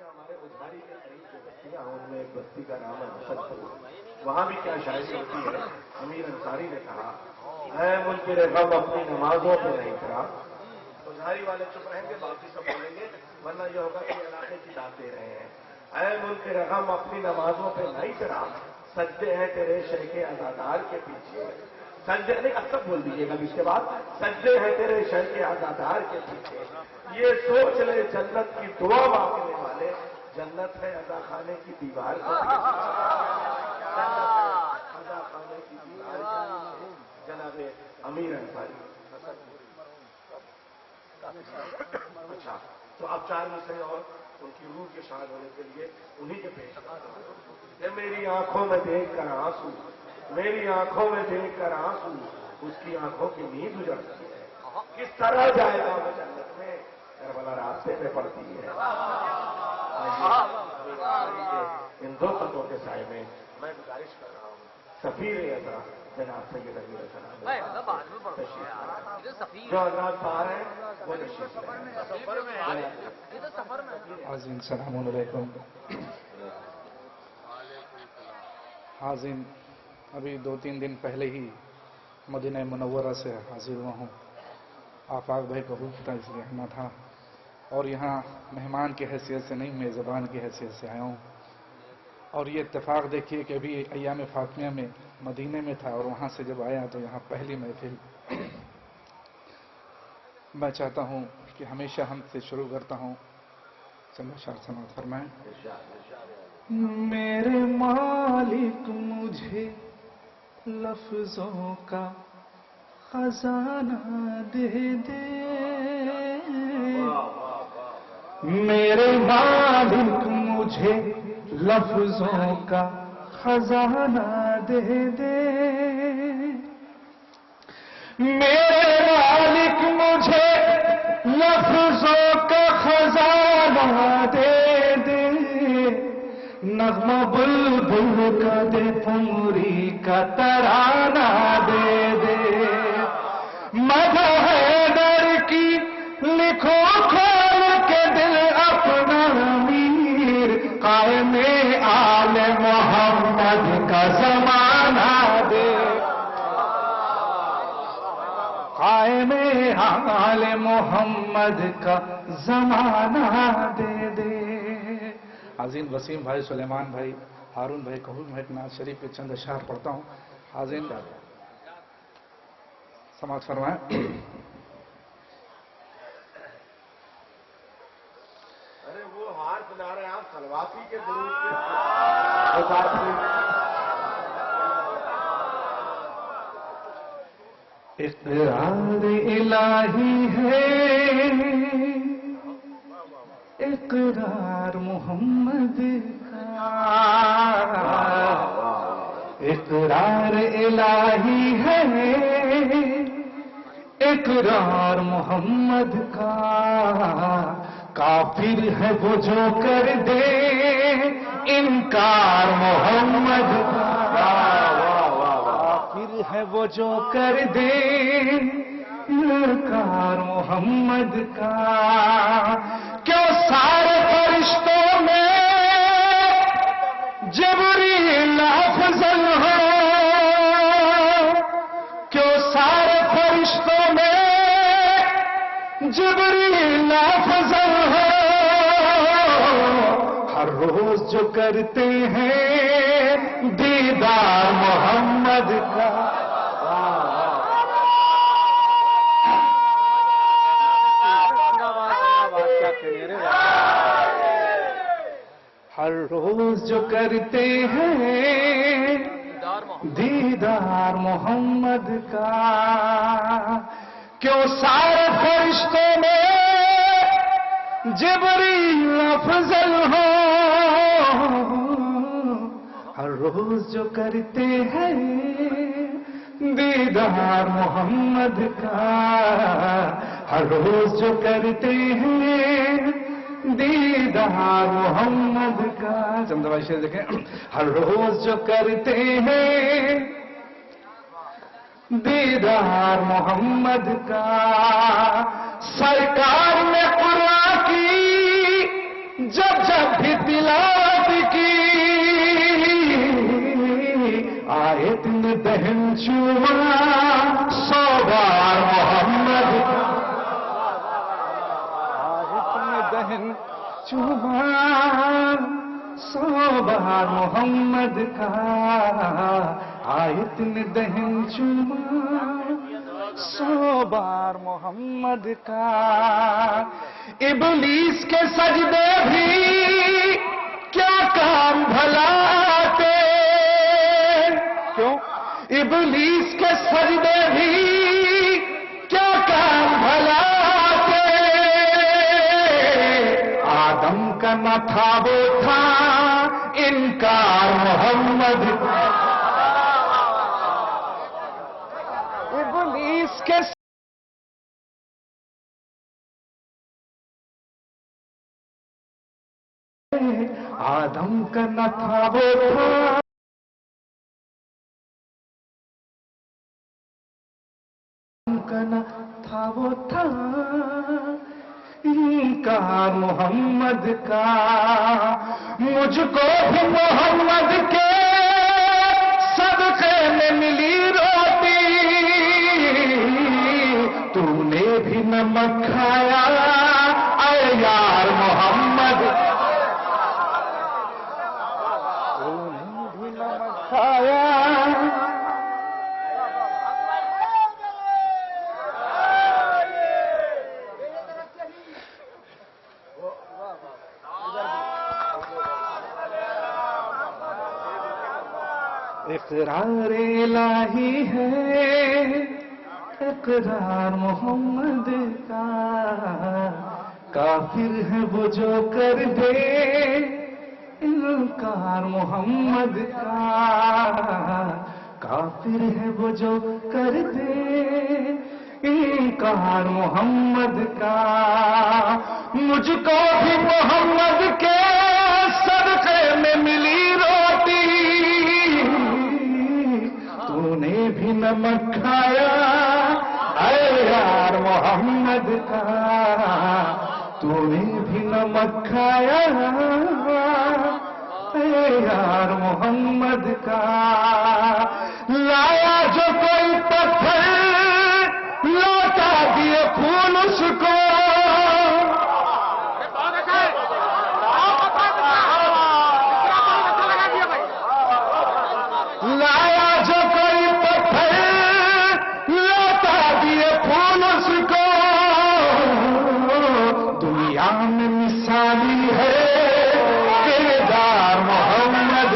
हमारे उधारी के करीब जो बस्तियां हैं उनमें एक बस्ती का नाम है हसनपुर। वहां भी क्या शायरी होती है। अमीर अंसारी ने कहा, है मुनकिर गम अपनी नमाजों पे नहीं करा। उधारी वाले चुप रहेंगे, बाकी सब बोलेंगे, वरना यह होगा कि इलाके की दाद दे रहे हैं। है मुनकिर गम अपनी नमाजों पे नहीं करा, सज्जे हैं तेरे शह के अज़ादार के पीछे। सज्जे नहीं, अब तक बोल दीजिएगा इसके बाद, सज्जे हैं तेरे शह के अज़ादार के पीछे। ये सोच ले जन्नत की दुआ मांगने वाले, जन्नत है अदा खाने की दीवार के पीछे। अदा खाने की दीवार के पीछे। जनाबे अमीर अंसारी। अच्छा, तो अब 4 मिसरे और उनकी रूह के शाद होने के लिए उन्हीं के पेश करता हूं। मेरी आंखों में देख कर आंसू, मेरी आंखों में देख कर आंसू, उसकी आंखों की नींद उजड़ती है। किस तरह जाएगा वो जन्नत में, करबला रास्ते पे पड़ती है। इन 2 खतों के साए में मैं गुजारिश कर रहा हूँ, सफीर अज़ा जनाब सैयद अमीर जो आजाद बाहर है वो नशीब हाज़िन सलाम अलैकुम। हाज़िन, अभी 2-3 दिन पहले ही मदीना मुनव्वरा से हाजिर हुआ हूँ। आफाक भाई का हुक्म था इसलिए आना था, और यहाँ मेहमान की हैसियत से नहीं, मेज़बान की हैसियत से आया हूँ। और ये इत्तेफाक देखिए कि अभी अय्याम फातिमा में मदीने में था, और वहाँ से जब आया तो यहाँ पहली महफिल। मैं चाहता हूँ कि हमेशा हमसे शुरू करता हूँ, चलो शार समात फरमाएं। मेरे मालिक मुझे लफ्जों का खजाना दे दे, मेरे मालिक मुझे लफ्जों का खजाना दे दे, मेरे मालिक मुझे लफ्जों का खजाना दे दे, नग़्मा बुलबुल का दे, पुमरी का तराना दे दे, मदह हैदर की लिखो खोल के दिल अपना अमीर, कायमे आले मोहम्मद का ज़माना दे, कायमे आले मोहम्मद का ज़माना दे दे। हाज़िन वसीम भाई, सुलेमान भाई, हारून भाई, कहूँ मैं नाज शरीफ के चंद अशआर पढ़ता हूँ। हाज़िन समाज फरमाएं। अरे वो हार बना रहे हैं आप सलवाफी के गुरु के। इक़रार इलाही है, इक़रार मोहम्मद का, इक़रार इलाही है, इक़रार मोहम्मद का, काफिर है वो जो कर दे इनकार मोहम्मद का, काफिर है वो जो कर दे इनकार मोहम्मद का। क्यों सारे फरिश्तों में जिब्रील अफ़ज़ल हो, क्यों सारे फरिश्तों में जिब्रील अफ़ज़ल हो, हर रोज जो करते हैं दीदार मोहम्मद का। हर रोज जो करते हैं दीदार मोहम्मद का, क्यों सारे फरिश्तों में जिब्रील अफ़ज़ल हो, हर रोज जो करते हैं दीदार मोहम्मद का, हर रोज जो करते हैं दीदार मोहम्मद का। चंद्रभाई शेर देखें, हर रोज जो करते हैं दीदार मोहम्मद का, सरकार ने कुरान की जब जब दहन चूमा 100 बार मोहम्मद आयत में दहन चूमा 100 बार मोहम्मद का आयत में दहन चूमा 100 बार मोहम्मद का इब्लीस के सजदे भी क्या काम भलाते क्यों इब्लीस के सजदे भी क्या काम भलाते आदम का न था वो था इनकार मोहम्मद इब्लीस के आदम का न था वो था का न था वो था इनकार मोहम्मद का मुझको भी मोहम्मद के सदक़े में मिली रोटी तूने भी नमक खाया ऐ यार मोहम्मद तूने भी नमक खाया इक़रार इलाही है इक़रार मोहम्मद का काफिर है वो जो कर दे इनकार मोहम्मद का काफिर है वो जो कर दे इनकार मोहम्मद का मुझको भी मोहम्मद के सदक़े में मिली रोटी तूने भी नमक खाया ऐ यार मोहम्मद का तूने भी नमक खाया ऐ यार मोहम्मद का लाया जो कोई पत्थर लौटा दिए फूल उसको लाया जो कोई पत्थर लौटा दिए फूल उसको दुनिया में मिसाली है किरदार मोहम्मद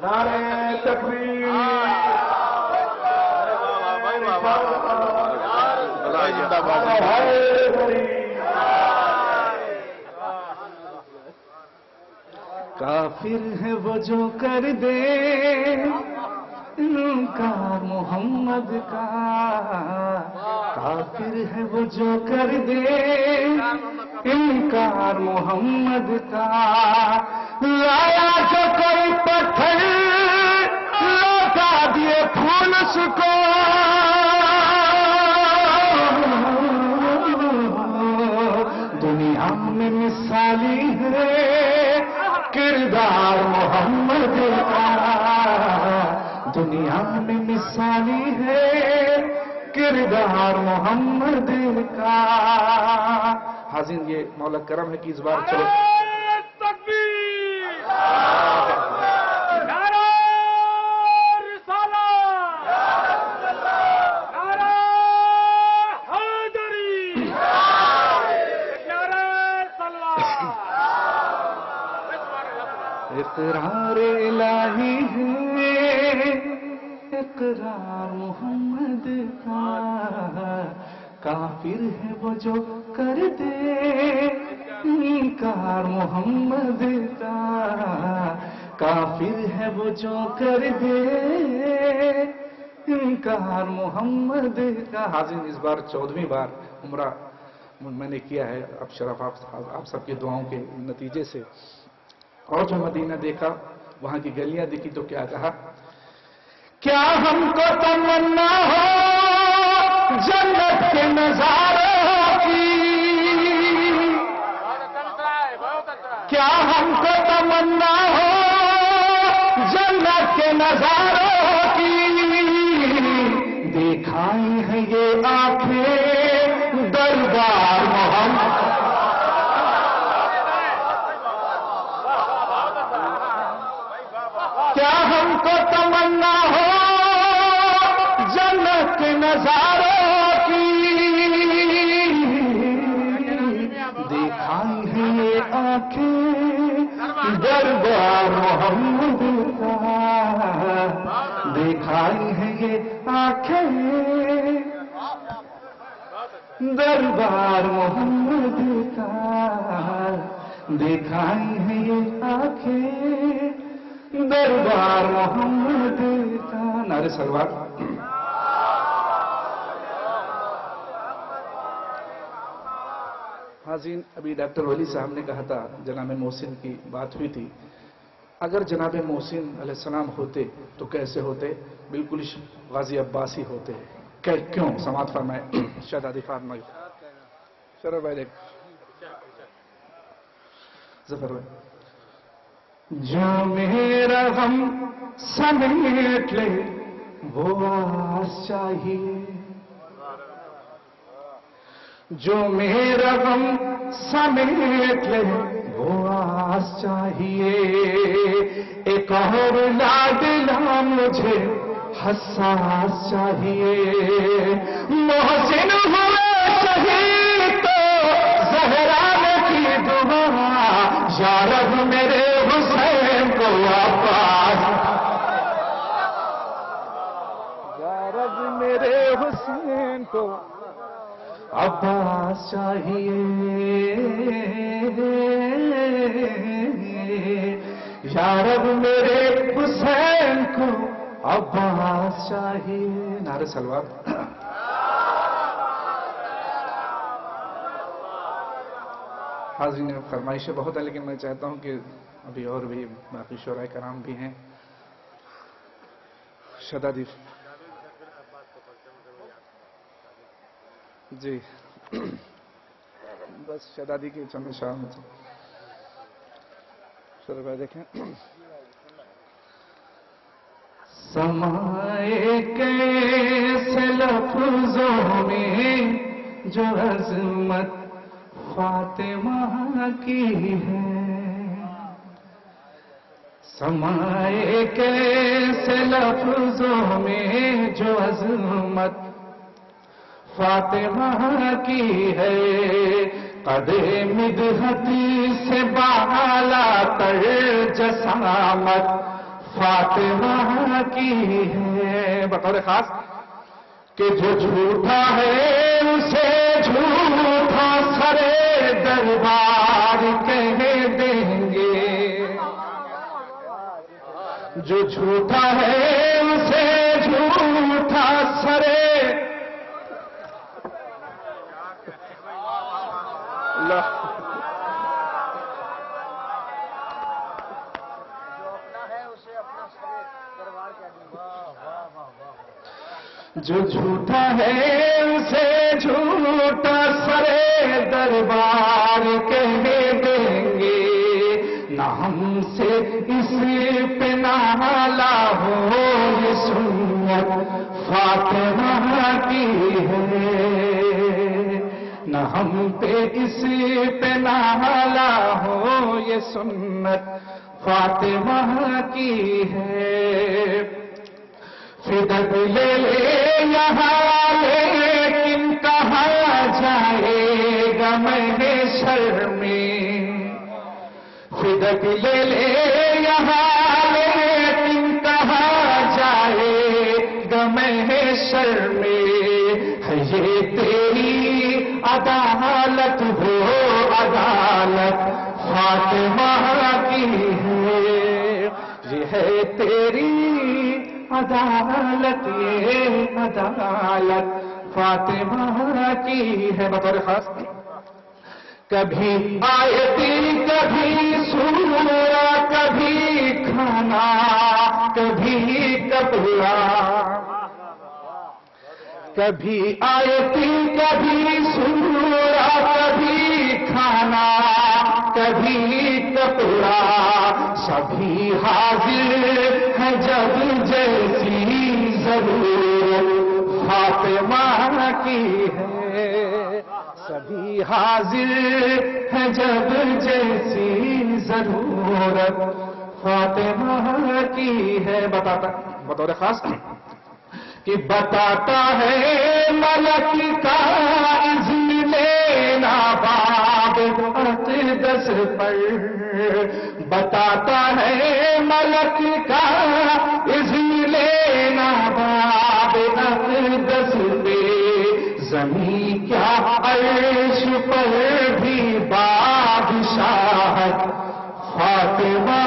नारे तकबीर काफिर है वो जो कर दे इनकार मोहम्मद का काफिर है वो जो कर दे इनकार मोहम्मद का लाया जो कोई पत्थर लौटा दिए फूल उसको दुनिया में मिसाली है किरदार मोहम्मद का दुनिया में मिसाली है किरदार मोहम्मद का हाज़िन ये मौला करम है कि इस बार चलो इक़रार इलाही है इक़रार मोहम्मद का काफिर है वो जो कर दे इनकार मोहम्मद का काफिर है वो जो कर दे इनकार मोहम्मद का हाज़िन इस बार 14वीं बार उम्रा मैंने किया है अब शरफ आप सबकी दुआओं के नतीजे से और जो मदीना देखा वहां की गलियां देखी तो क्या कहा क्या हमको तमन्ना हो जन्नत के नजारों की تمنا ہو جنت کے نظاروں کی، دکھائی ہے یہ آنکھیں دربار محمد. کیا ہم کو تمنا ہو جنت کے نظاروں کی، دکھائی ہے یہ آنکھیں دربار محمد کا، دکھائی ہے یہ آنکھیں دربار محمد کا، دکھائی ہے یہ آنکھیں دربار محمد کا. نعرے سلوات. حاضرین، ابھی ڈاکٹر ولی صاحب نے کہا تھا جناب محسن کی بات ہوئی تھی. اگر جناب محسن علیہ السلام ہوتے تو کیسے ہوتے؟ بالکل غازی عباسی ہوتے. کیوں؟ سماعت فرمائے. شہزادی فرمائے. شرف بھائی دیکھ. ظفر بھائی. جو میرا غم سمیٹ لے وہ آس چاہیے، جو میرا غم سمیٹ لے وہ آس چاہیے، ایک اور لاڈلا مجھے حساس چاہیے. محسن ہوئے شہید تو زہرا نے کی دعا، یا رب میرے حسین کو عباس، یا رب میرے حسین کو عباس چاہیے، یا رب میرے حسین کو عباس چاہیے. نعرہ سلوات. حاضرین، فرمائشیں بہت ہیں لیکن میں چاہتا ہوں کہ ابھی اور بھی باقی شعراء کرام بھی ہیں. شہزادی جی بس شہزادی کی چند شام شروع کر دیکھیں. سمائے کیسے لفظوں میں جو عظمت فاطمہ کی ہے، سمائے کیسے لفظوں میں جو عظمت فاطمہ کی ہے، قد مدحتی سے بالا تر جسامت فاطمہ کی ہے. بطور خاص کہ جو جھوٹا ہے اسے جھوٹا سرے دربار کہہ دیں گے، جو جھوٹا ہے اسے جھوٹا سرے جو جھوٹا ہے اسے جھوٹا سرے دربار کہہ دیں گے، نہ ہم سے اس پہ نالا ہو یہ سنت فاطمہ کی ہے، نہ ہم پہ اس پہ نالا ہو یہ سنت فاطمہ کی ہے. فدق لے لے یہاں لیکن کہاں جائے گا محشر میں، فدق لے لے یہاں لیکن کہاں جائے گا محشر میں، ہے یہ تیری عدالت ہو عدالت فاطمہ کی ہے، یہ ہے تیری عدالت یہ عدالت فاطمہ کی ہے. بطور خاص کبھی آیتی کبھی سورہ کبھی کھانا کبھی کپڑا، کبھی آیتی کبھی سورہ کبھی کھانا کبھی کپڑا سبھی حاضر ہے جب جیسی ضرورت فاطمہ کی ہے، سبھی حاضر ہے جب جیسی ضرورت فاطمہ کی ہے. بطور خاص کہ بتاتا ہے ملک کا اذن لینا باب اقدس پر، بتاتا ہے ملک کا اذن لینا باب اقدس پہ، زمین کیا عرش پر بھی بادشاہت فاطمہ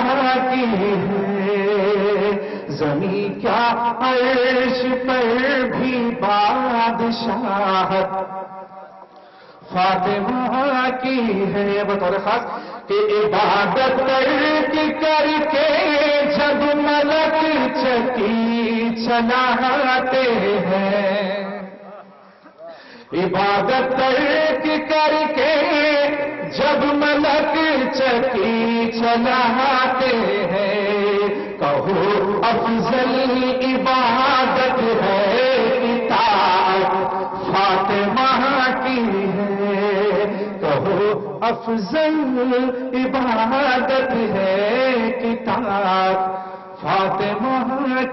کی ہے، زمین کیا عرش پر بھی بادشاہت فاطمہ کی ہے. بطور خاص کہ عبادت کر کے جب ملک چکی چلاتے ہیں، عبادت کر کے جب ملک چکی چلاتے ہیں، کہو افضل عبادت ہے اطاعت فاطمہ کی ہے، کہو افضل عبادت ہے اطاعت فاطمہ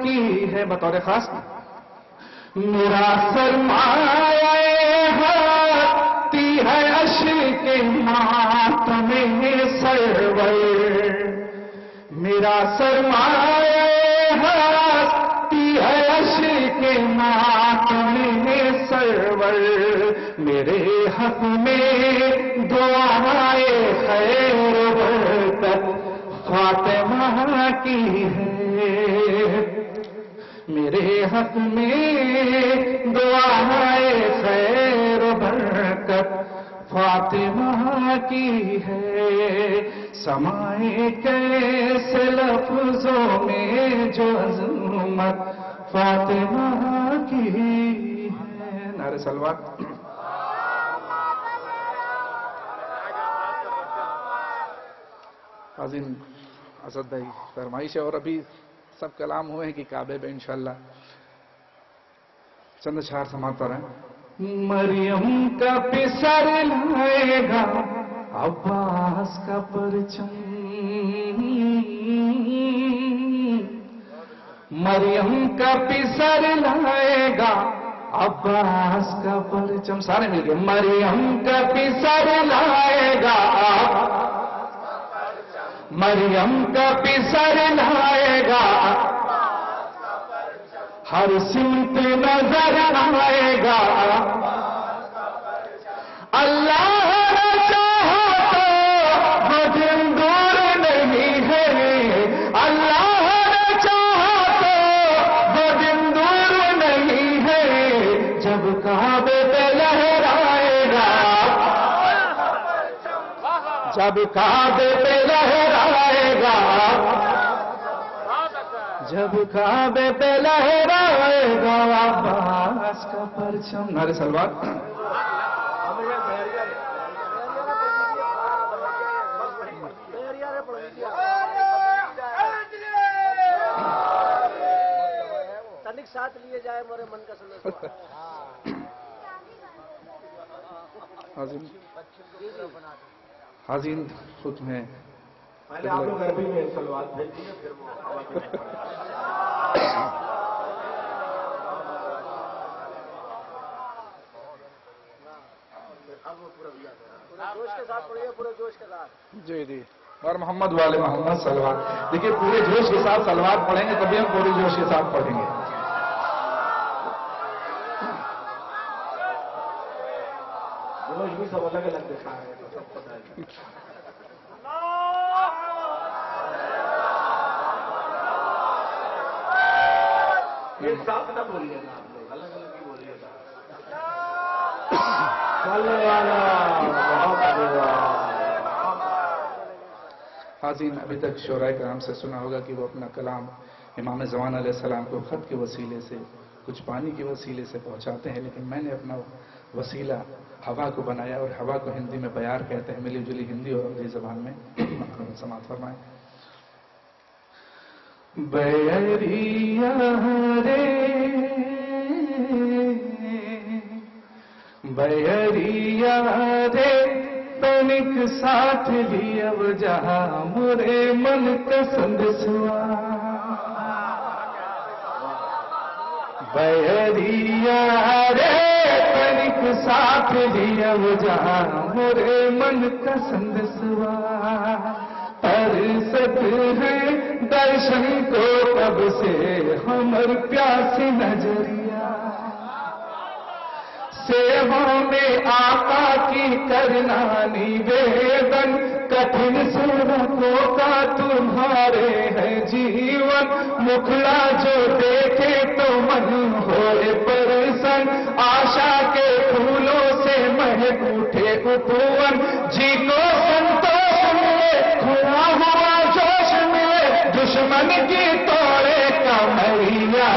کی ہے. بطور خاص میرا سرمایہ ہاتی ہے عشق ماتم سرور، میرا سرمایہ ہاتی ہے عشق ماتم سرور، میرے حق میں دعائے خیر و برکت فاطمہ کی ہے، میرے حق میں دعائے خیر و برکت فاطمہ کی ہے. سمائے کیسے لفظوں میں جو عظمت فاطمہ کی ہے. نعرہ صلوات. عظیم اسد بھائی فرمائش ہے، اور ابھی سب کلام ہوئے ہیں کہ کعبے پہ انشاءاللہ چند اشعار سماعت رہے. مریم کا پسر لائے گا عباس کا پرچم، مریم کا پسر لائے گا عباس کا پرچم. سارے مل گئے. مریم کا پسر لائے گا، مریم کا پسر لائے گا، ہر سمت نظر آئے گا. اللہ نے چاہا تو وہ دن دور نہیں ہے، اللہ نے چاہا تو وہ دن دور نہیں ہے، جب کعبے پہ لہرائے گا، جب کعبے پہ لہرائے گا، جب کعبے پہ لہرائے گا عباس کا پرچم. نعرہ صلوات. ساتھ لیے جائے مورے من کا سلسلہ. حاضرین خود میں پہلے آپ لوگ عربی میں سلوات بھیج دیے، پھر وہ جوش کے ساتھ پڑھیے، پورے جوش کے ساتھ. جی جی. اور محمد والے محمد سلوات. دیکھیے پورے جوش کے ساتھ سلوات پڑھیں گے تبھی ہم پورے جوش کے ساتھ پڑھیں گے. جوش بھی سب الگ الگ دکھا رہے ہیں، سب پتہ ہے. ایک ساتھ نہ بولیے گا آپ لوگ، الگ الگ ہی بولیے گا. حاضرین ابھی تک شعراء کرام سے سنا ہوگا کہ وہ اپنا کلام امام زمان علیہ السلام کو خط کے وسیلے سے، کچھ پانی کے وسیلے سے پہنچاتے ہیں، لیکن میں نے اپنا वसीला हवा को बनाया और हवा को हिंदी में बयार कहते हैं। मिली जुली हिंदी और अंग्रेजी जबान में समाप्त फरमाएं। बैरिया रे बैरिया रे तनिक साथ लियब जहां मोरे मन कसंद सुआ। बैरिया रे तनिक साथ लियब जहां मोरे मन कसंद सुआ। तरसत है दर्शन को तब से हमर प्यासी नजरिया। सेवा में आका की करना निवेदन कठिन सेवकों का तुम्हारे है जीवन। मुखड़ा जो देखे तो मन होए प्रसन्न। आशा के फूलों से महक उठे उपवन। जी को संतोष मिले खोया हुआ जोश मिले। दुश्मन की तोड़े कमरिया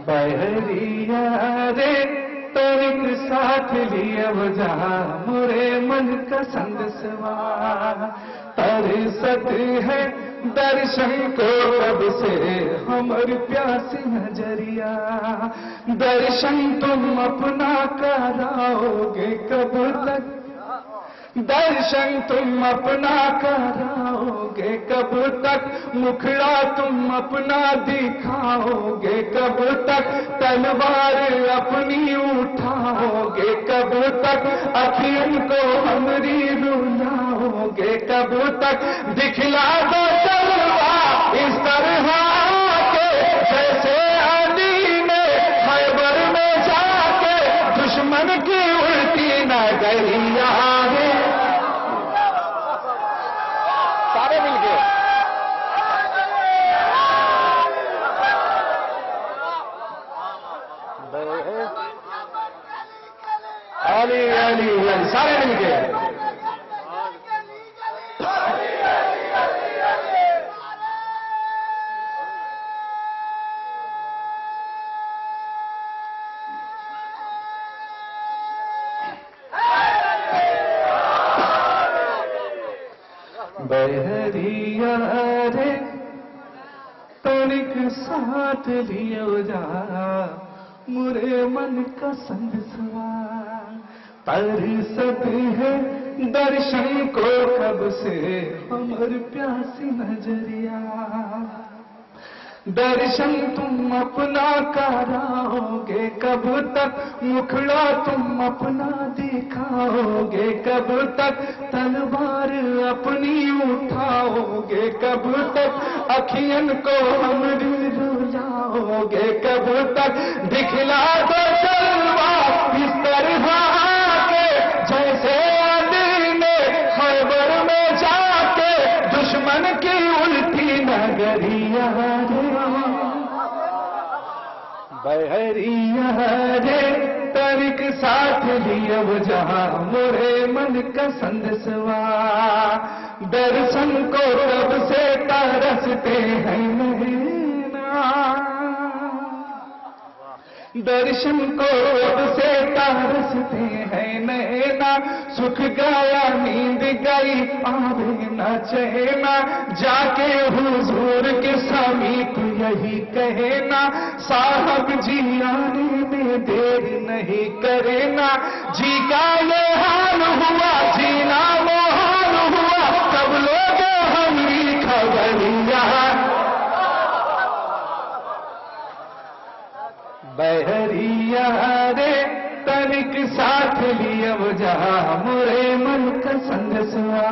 बहरिया रे तनिक साथ लियब जहां मोरे मन का संदसवा। तरसत है दर्शन को कब से हमर प्यासी नजरिया। दर्शन तुम अपना कराओगे कब तक। दर्शन तुम अपना कराओगे कब तक। मुखड़ा तुम अपना दिखाओगे कब तक। तलवार अपनी उठाओगे कब तक। अखियों को हमरी रुलाओगे कब तक। दिखला दो तलवार इस तरह के जैसे अली ने खैबर में जाके दुश्मन की उल्टी नगरिया है। सारे मिलके अली अली अली सारे मिलके बहरिया रे तनिक साथ लियो जा मुरे मन का संदसवा। तरसत है दर्शन को कब से हमर प्यासी नजरिया। दर्शन तुम अपना कराओगे कब तक। मुखड़ा तुम अपना दिखाओगे कब तक। तलवार अपनी उठाओगे कब तक। अखियन को हमरी रुलाओगे कब तक। दिखला दो तलवार इस तरह के जैसे अली ने खैबर में जाके दुश्मन की उल्टी नगरिया बहरिया रे तनिक साथ लियब जहां मोरे मन का संदसवा। दर्शन को तब से तरसते हैं नैना। दर्शन को तब से तरसते हैं नैना। सुख गया नींद गई आवे न चैना। जाके हुजूर के समीप यही कहना। साहब जी आने में देर नहीं करेना। जी का ये हाल हुआ जीना मोहाल हुआ। कब लोग हमारी खबरिया। बहरिया रे तनिक साथ लियब जहां मोरे मन का संदसवा।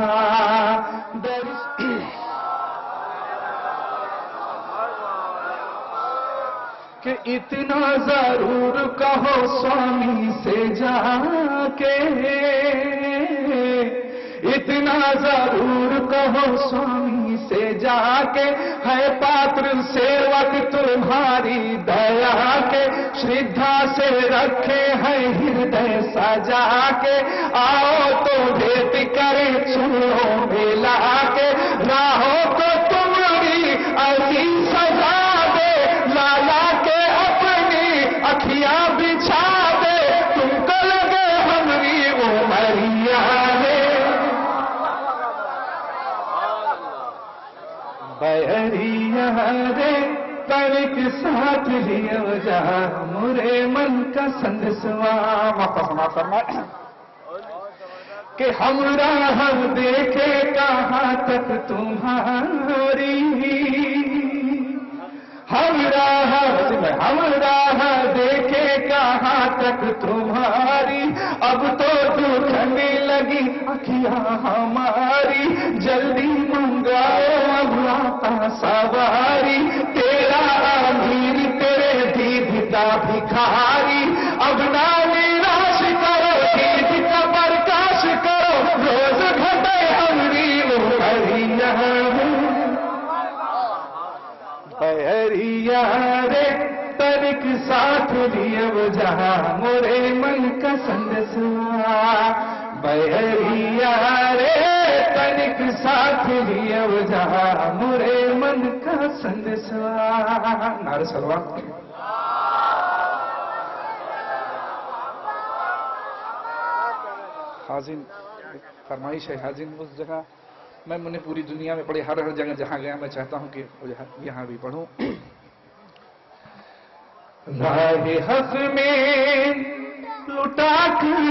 कि इतना जरूर कहो स्वामी से जाके। इतना जरूर कहो स्वामी से जाके। है पात्र सेवक तुम्हारी दया के। श्रद्धा से रखे हैं हृदय सजा के। आओ तो भेंट करें चलो मिला के राहों को तुम्हारी ऐसी सजा दे, लाला के अपनी अखियां बिछा दे, तुमको लगे हमारी उमरिया रे, बैरिया रे तनिक साथ लियो जा मुरे मन का संदेशवा। माता समाज फरमाए कि हमरा हम देखे कहाँ तक तुम्हारी, हमरा देखे कहाँ तक तुम्हारी, अब तो दुखने लगी अखियां हमारी, जल्दी मंगाओ अब आता सवारी, तेरा अमीर तेरे दीद का भिखारी, अब ना निराश करो दीद का प्रकाश करो, रोज घटे हमरी उमरिया बैरिया रे तनिक साथ लियो जा मोरे मन का संदेशवा, बैरिया रे तनिक साथ लियो जा मोरे मन का संदेशवा। नारे सलवात। हाजिन फरमाइश है, हाजिन उस जगह मैंने पूरी दुनिया में पढ़े, हर जगह जहां गया मैं चाहता हूं कि यहां भी पढ़ूं। राहे हक में लुटा कर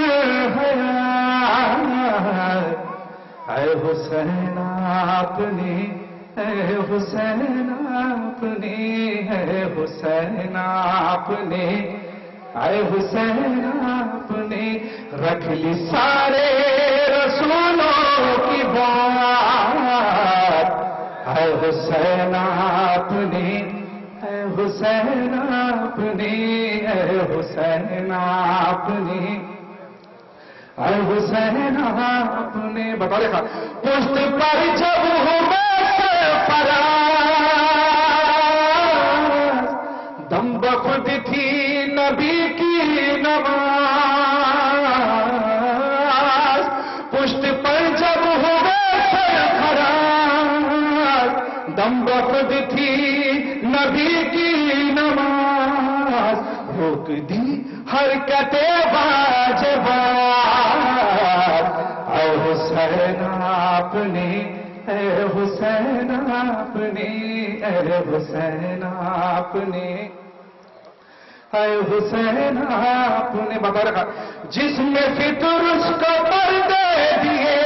है हुसैन आपने, है हुसैन आपने, है हुसैन आपने, है हुसैन आपने रख ली सारे रसूलों की बात, है हुसैन आपने, है हुसैन आपने, है हुसैन आपने, है हुसैन आपने। बता देखा पुष्ट पर जब हो फराज, दम बखुद थी नबी की नमाज, पुष्ट पर जब हो फराज, दम बखुद थी नबी की नमाज, रोक दी हरकते बाजबाज, ऐ हुसैन आपने, ऐ हुसैन आपने, ऐ हुसैन आपने, ऐ हुसैन आपने। बता रखा जिसमें फितर उसको पर्दे दिए,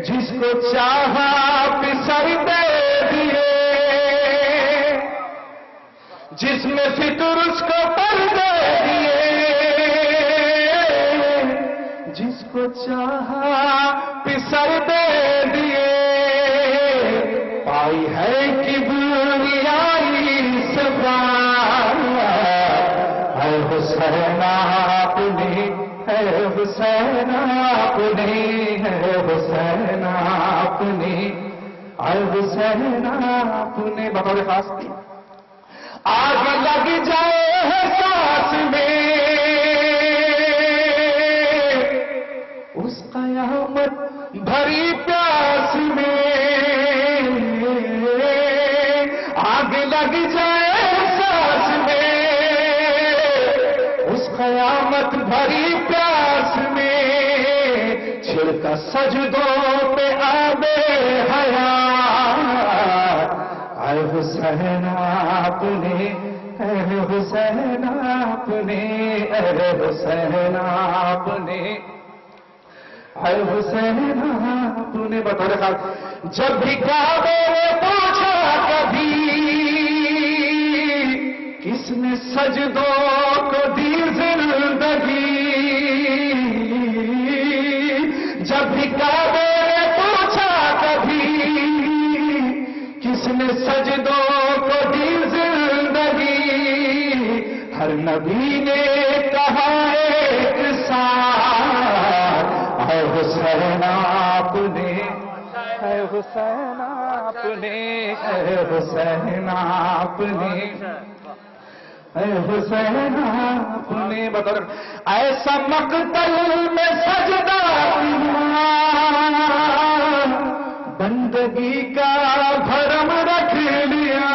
जिसको चाहा पिसर दे दिए, जिसमें फितर उसको पर्दे दिए, जिसको चाहा पिसर दे दिए, पाई है किबरियाई सवार, है हुसैन आपने, है हुसैन आपने, है हुसैन आपने, है हुसैन आपने। बताओ खास आग लग जाए है सांस में, उस कयामत भरी प्यास में, आग लग जाए सांस में, उस कयामत भरी प्यास में, छिड़का सजदों पे आबे हयात, ऐ हुसैन आपने, ऐ हुसैन आपने, ऐ हुसैन आपने, ऐ हुसैन आपने। बता रखा जब भी काबे ने पूछा कभी, किसने सजदों को दी जिंदगी, जब भी काबे ने पूछा कभी, किसने सजदों को दी जिंदगी, हर नबी ने कहा एक साथ, ऐ हुसैन आपने, ऐ हुसैन आपने, ऐ हुसैन आपने, ऐ हुसैन आपने। बता ऐसा मकतल में सजदा بندگی کا بھرم رکھ لیا،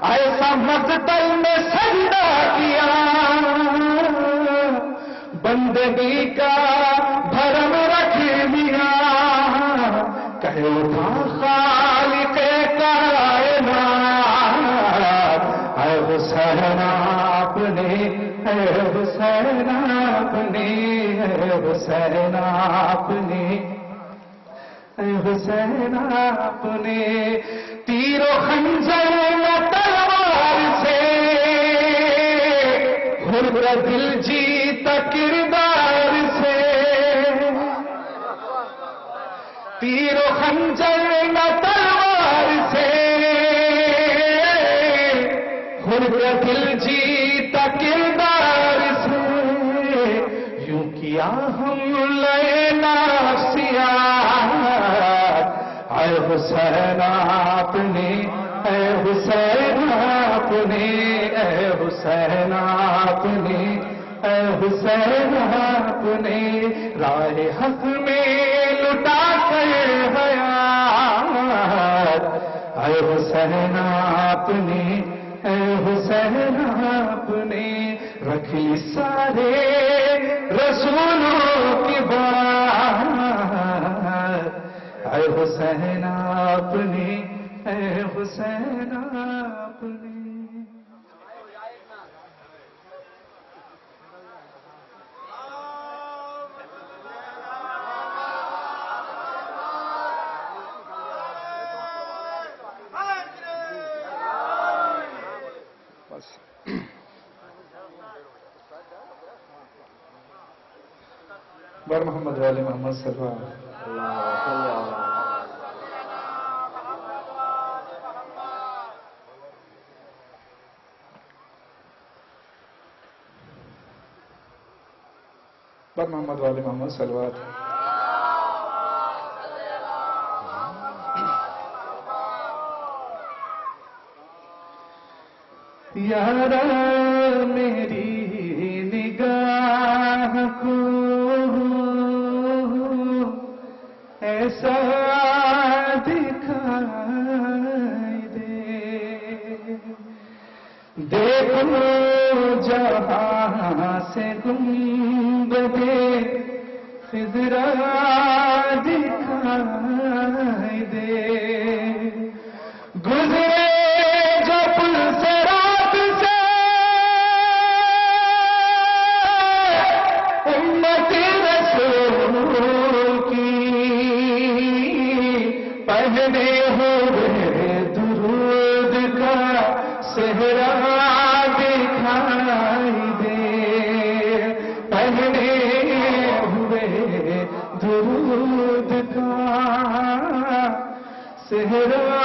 ایسا مقتل میں سجدہ کیا، بندگی کا بھرم رکھ لیا، کہے اٹھا خالق کائنات، اے حسین آپ نے، اے حسین آپ نے، اے حسین آپ نے، اے حسین آپ نے، تیر و خنجر و تلوار سے حر دل جیتا کردار سے، تیر و خنجر و تلوار سے حر دل جیتا کردار سے، یوں کیا ہم لے نفسیات، اے حسین آپ نے، اے حسین آپ نے، اے حسین آپ نے، اے حسین آپ نے، راہ حق میں لٹا کر حیات، اے حسین آپ نے، اے حسین آپ نے، رکھ لی سارے رسولوں کی بات، اے حسین آپ نے، اے حسین آپ نے۔ بر محمد والے محمد صلی اللہ علیہ وسلم۔ بر محمد والے محمد صلی اللہ علیہ وسلم۔ یارا میری نگاہ کو ایسا دکھائی دے، دیکھو جہاں سے گنبدے خضرا دکھائی دے، گزرے جو پل صراط سے امت رسول کی، پہنے ہوئے درود کا صحرا دکھائی دے، پہنے ہوئے درود کا صحرا